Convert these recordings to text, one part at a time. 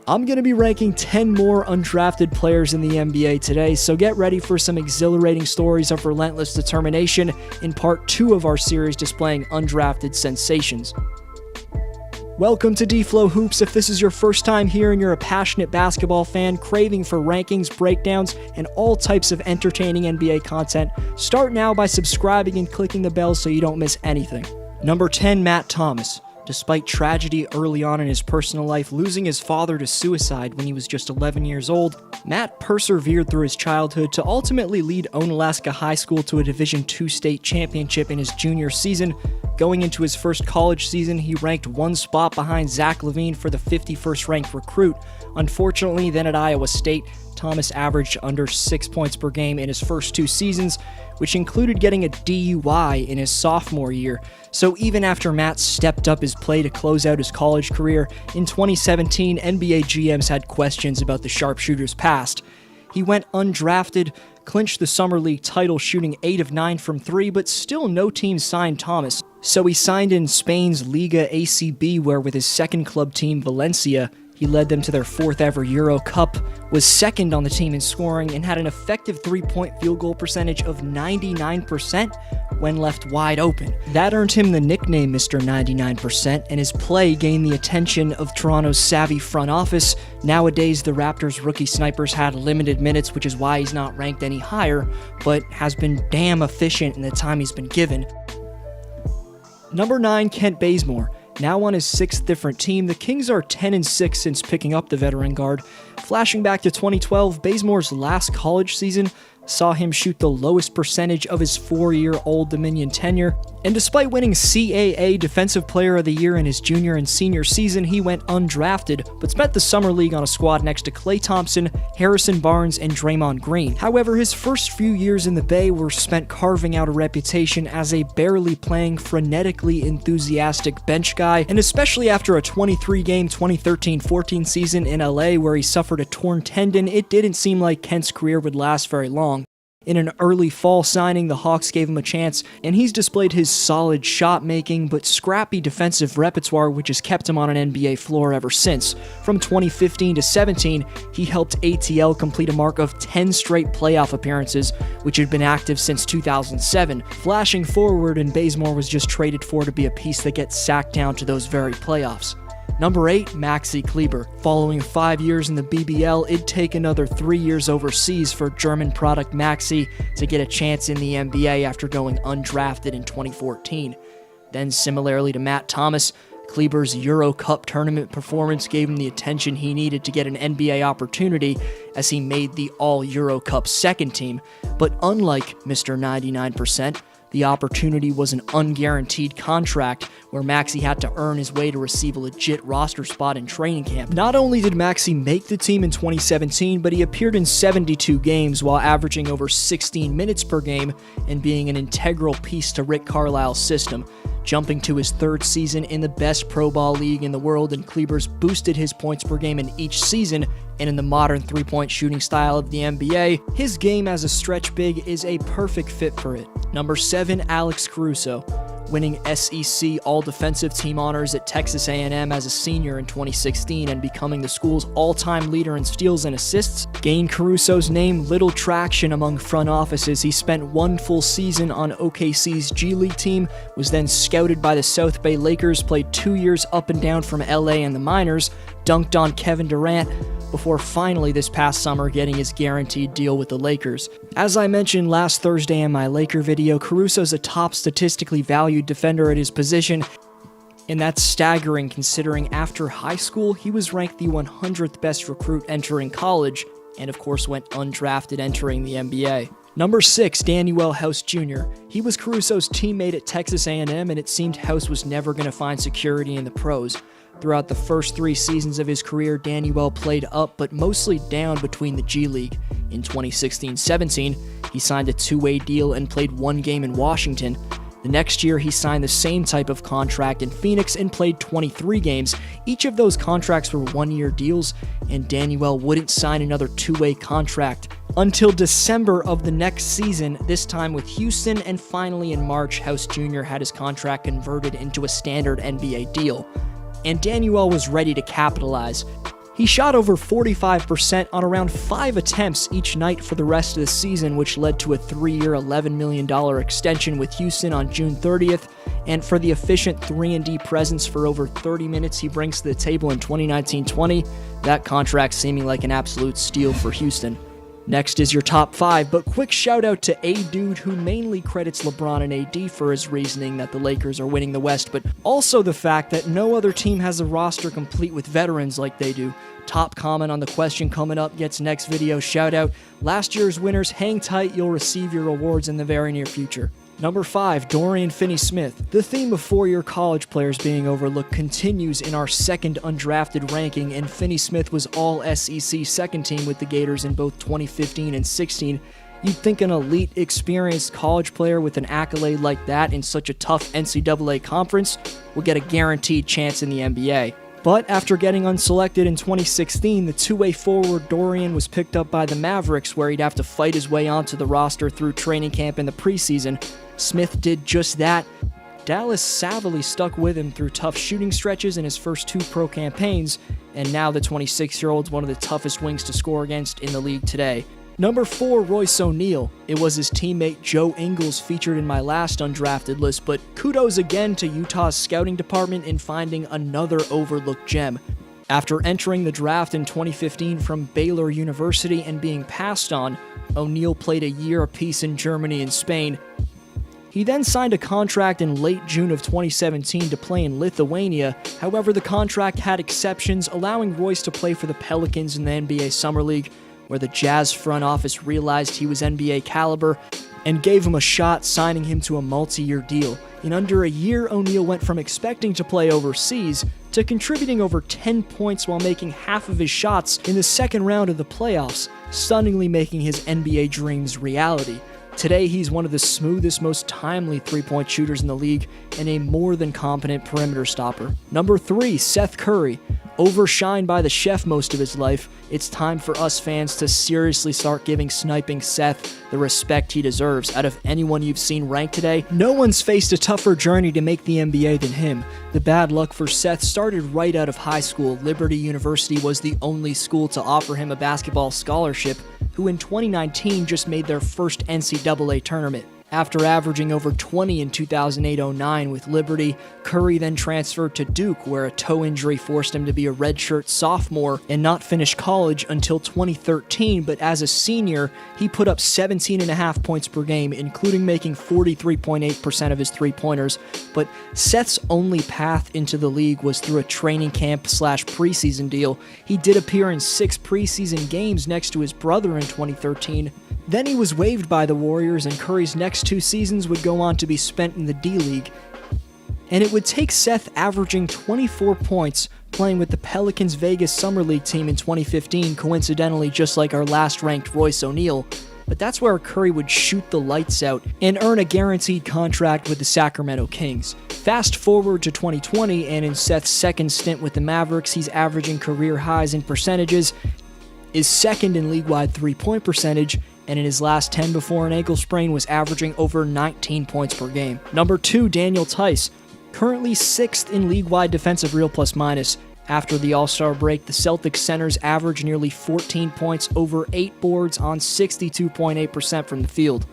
I'm going to be ranking 10 more undrafted players in the NBA today, so get ready for some exhilarating stories of relentless determination in part 2 of our series displaying undrafted sensations. Welcome to D-Flow Hoops. If this is your first time here and you're a passionate basketball fan craving for rankings, breakdowns, and all types of entertaining NBA content, start now by subscribing and clicking the bell so you don't miss anything. Number 10, Matt Thomas. Despite tragedy early on in his personal life, losing his father to suicide when he was just 11 years old, Matt persevered through his childhood to ultimately lead Onalaska High School to a Division II state championship in his junior season. Going into his first college season, he ranked one spot behind Zach LaVine for the 51st ranked recruit. Unfortunately, then at Iowa State, Thomas averaged under 6 points per game in his first 2 seasons, which included getting a DUI in his sophomore year. So even after Matt stepped up his play to close out his college career, in 2017, NBA GMs had questions about the sharpshooter's past. He went undrafted, clinched the Summer League title shooting 8 of 9 from 3, but still no team signed Thomas. So he signed in Spain's Liga ACB, where with his second club team, Valencia, he led them to their 4th ever Euro Cup, was second on the team in scoring, and had an effective 3-point field goal percentage of 99% when left wide open. That earned him the nickname Mr. 99%, and his play gained the attention of Toronto's savvy front office. Nowadays, the Raptors' rookie snipers had limited minutes, which is why he's not ranked any higher, but has been damn efficient in the time he's been given. Number 9, Kent Bazemore. Now on his 6th different team, the Kings are 10-6 since picking up the veteran guard. Flashing back to 2012, Bazemore's last college season saw him shoot the lowest percentage of his 4-year-old Dominion tenure, and despite winning CAA Defensive Player of the Year in his junior and senior season, he went undrafted, but spent the Summer League on a squad next to Klay Thompson, Harrison Barnes, and Draymond Green. However, his first few years in the Bay were spent carving out a reputation as a barely playing, frenetically enthusiastic bench guy, and especially after a 23-game 2013-14 season in LA where he suffered a torn tendon, it didn't seem like Kent's career would last very long. In an early fall signing, the Hawks gave him a chance, and he's displayed his solid shot-making but scrappy defensive repertoire, which has kept him on an NBA floor ever since. From 2015 to 17, he helped ATL complete a mark of 10 straight playoff appearances, which had been active since 2007. Flashing forward, and Bazemore was just traded for to be a piece that gets sacked down to those very playoffs. Number 8, Maxi Kleber. Following 5 years in the BBL, it'd take another 3 years overseas for German product Maxi to get a chance in the NBA after going undrafted in 2014. Then, similarly to Matt Thomas, Kleber's Euro Cup tournament performance gave him the attention he needed to get an NBA opportunity as he made the All-Euro Cup second team. But unlike Mr. 99%, the opportunity was an unguaranteed contract where Maxi had to earn his way to receive a legit roster spot in training camp. Not only did Maxi make the team in 2017, but he appeared in 72 games while averaging over 16 minutes per game and being an integral piece to Rick Carlisle's system. Jumping to his 3rd season in the best pro ball league in the world, and Kleber's boosted his points per game in each season, and in the modern 3-point shooting style of the NBA, his game as a stretch big is a perfect fit for it. Number 7, Alex Caruso. Winning SEC All-Defensive Team honors at Texas A&M as a senior in 2016 and becoming the school's all-time leader in steals and assists, gained Caruso's name little traction among front offices. He spent 1 full season on OKC's G League team, was then scouted by the South Bay Lakers, played 2 years up and down from LA and the minors, dunked on Kevin Durant, before finally this past summer getting his guaranteed deal with the Lakers. As I mentioned last Thursday in my Laker video, Caruso's a top statistically valued defender at his position, and that's staggering considering after high school he was ranked the 100th best recruit entering college, and of course went undrafted entering the NBA. Number 6, Danuel House Jr. He was Caruso's teammate at Texas A&M, and it seemed House was never going to find security in the pros. Throughout the first 3 seasons of his career, Danuel played up but mostly down between the G League. In 2016-17, he signed a 2-way deal and played 1 game in Washington. The next year, he signed the same type of contract in Phoenix and played 23 games. Each of those contracts were 1-year deals, and Danuel wouldn't sign another 2-way contract until December of the next season, this time with Houston, and finally in March, House Jr. had his contract converted into a standard NBA deal. And Danuel was ready to capitalize. He shot over 45% on around 5 attempts each night for the rest of the season, which led to a 3-year, $11 million extension with Houston on June 30th, and for the efficient 3-and-D presence for over 30 minutes he brings to the table in 2019-20, that contract seeming like an absolute steal for Houston. Next is your top 5, but quick shout out to A Dude, who mainly credits LeBron and AD for his reasoning that the Lakers are winning the West, but also the fact that no other team has a roster complete with veterans like they do. Top comment on the question coming up gets next video shout out. Last year's winners, hang tight, you'll receive your rewards in the very near future. Number 5, Dorian Finney-Smith. The theme of 4-year college players being overlooked continues in our second undrafted ranking, and Finney-Smith was all SEC second team with the Gators in both 2015 and 16. You'd think an elite, experienced college player with an accolade like that in such a tough NCAA conference would get a guaranteed chance in the NBA. But after getting unselected in 2016, the two-way forward Dorian was picked up by the Mavericks, where he'd have to fight his way onto the roster through training camp in the preseason. Smith did just that. Dallas savvily stuck with him through tough shooting stretches in his first 2 pro campaigns, and now the 26-year-old's one of the toughest wings to score against in the league today. Number 4, Royce O'Neal. It was his teammate Joe Ingles featured in my last undrafted list, but kudos again to Utah's scouting department in finding another overlooked gem. After entering the draft in 2015 from Baylor University and being passed on, O'Neal played a year apiece in Germany and Spain. He then signed a contract in late June of 2017 to play in Lithuania. However, the contract had exceptions, allowing Royce to play for the Pelicans in the NBA Summer League, where the Jazz front office realized he was NBA caliber and gave him a shot, signing him to a multi-year deal. In under a year, O'Neal went from expecting to play overseas to contributing over 10 points while making half of his shots in the second round of the playoffs, stunningly making his NBA dreams reality. Today, he's one of the smoothest, most timely three-point shooters in the league and a more than competent perimeter stopper. Number 3, Seth Curry. Overshined by the chef most of his life, it's time for us fans to seriously start giving sniping Seth the respect he deserves. Out of anyone you've seen ranked today, no one's faced a tougher journey to make the NBA than him. The bad luck for Seth started right out of high school. Liberty University was the only school to offer him a basketball scholarship, who in 2019 just made their first NCAA tournament. After averaging over 20 in 2008-09 with Liberty, Curry then transferred to Duke, where a toe injury forced him to be a redshirt sophomore and not finish college until 2013, but as a senior, he put up 17.5 points per game, including making 43.8% of his three-pointers. But Seth's only path into the league was through a training camp/preseason deal. He did appear in 6 preseason games next to his brother in 2013. Then he was waived by the Warriors, and Curry's next 2 seasons would go on to be spent in the D-League. And it would take Seth averaging 24 points playing with the Pelicans Vegas Summer League team in 2015, coincidentally just like our last ranked Royce O'Neal. But that's where Curry would shoot the lights out and earn a guaranteed contract with the Sacramento Kings. Fast forward to 2020, and in Seth's second stint with the Mavericks, he's averaging career highs in percentages, is second in league-wide three-point percentage, and in his last 10 before an ankle sprain was averaging over 19 points per game. Number 2, Daniel Theis. Currently 6th in league-wide defensive real plus-minus. After the All-Star break, the Celtics centers averaged nearly 14 points, over 8 boards on 62.8% from the field.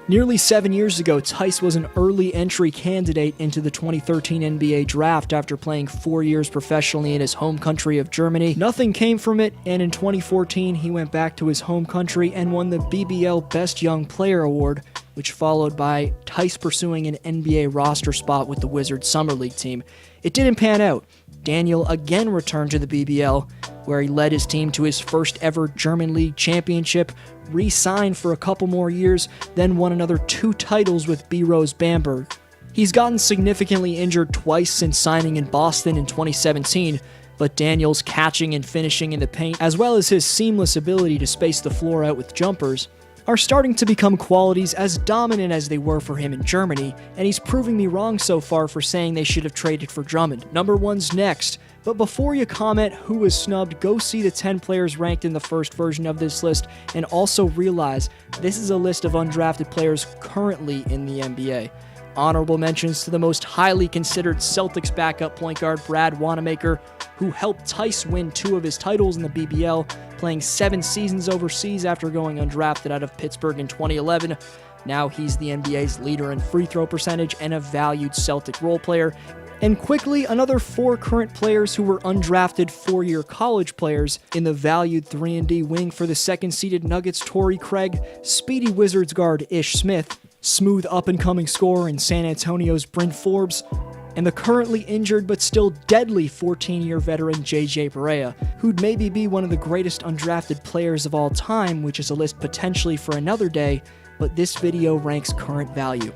Nearly 7 years ago, Theis was an early entry candidate into the 2013 NBA draft after playing 4 years professionally in his home country of Germany. Nothing came from it, and in 2014, he went back to his home country and won the BBL Best Young Player Award, which followed by Theis pursuing an NBA roster spot with the Wizards Summer League team. It didn't pan out. Daniel again returned to the BBL, where he led his team to his first ever German League championship, re-signed for a couple more years, then won another 2 titles with B. Rose Bamberg. He's gotten significantly injured twice since signing in Boston in 2017, but Daniel's catching and finishing in the paint, as well as his seamless ability to space the floor out with jumpers, are starting to become qualities as dominant as they were for him in Germany, and he's proving me wrong so far for saying they should have traded for Drummond. Number 1's next, but before you comment who was snubbed, go see the 10 players ranked in the first version of this list, and also realize this is a list of undrafted players currently in the NBA. Honorable mentions to the most highly considered Celtics backup point guard Brad Wanamaker, who helped Tice win 2 of his titles in the BBL, playing 7 seasons overseas after going undrafted out of Pittsburgh in 2011. Now he's the NBA's leader in free throw percentage and a valued Celtic role player. And quickly, another 4 current players who were undrafted 4-year college players. In the valued 3-and-D wing for the second-seeded Nuggets, Torrey Craig, speedy Wizards guard Ish Smith, smooth up-and-coming scorer in San Antonio's Bryn Forbes, and the currently injured but still deadly 14-year veteran JJ Barea, who'd maybe be one of the greatest undrafted players of all time, which is a list potentially for another day, but this video ranks current value.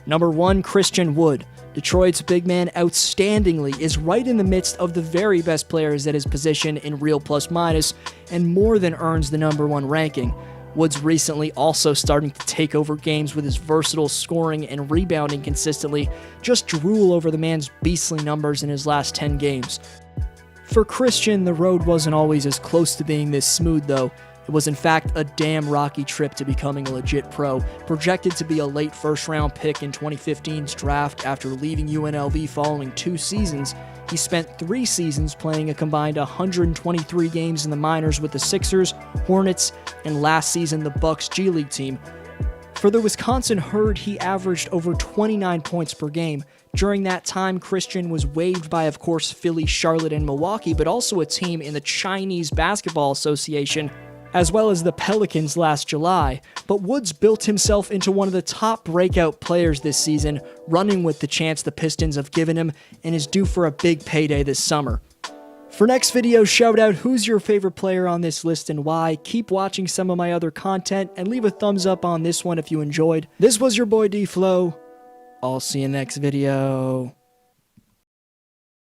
Number 1, Christian Wood. Detroit's big man outstandingly is right in the midst of the very best players at his position in real plus-minus, and more than earns the number 1 ranking. Wood's recently also starting to take over games with his versatile scoring and rebounding consistently. Just drool over the man's beastly numbers in his last 10 games. For Christian, the road wasn't always as close to being this smooth though. It was in fact a damn rocky trip to becoming a legit pro, projected to be a late first-round pick in 2015's draft after leaving UNLV following 2 seasons. He spent 3 seasons playing a combined 123 games in the minors with the Sixers, Hornets, and last season the Bucks G League team. For the Wisconsin Herd, he averaged over 29 points per game. During that time, Christian was waived by, of course, Philly, Charlotte, and Milwaukee, but also a team in the Chinese Basketball Association, as well as the Pelicans last July. But Woods built himself into one of the top breakout players this season, running with the chance the Pistons have given him, and is due for a big payday this summer. For next video, shout out who's your favorite player on this list and why. Keep watching some of my other content, and leave a thumbs up on this one if you enjoyed. This was your boy D-Flow. I'll see you next video.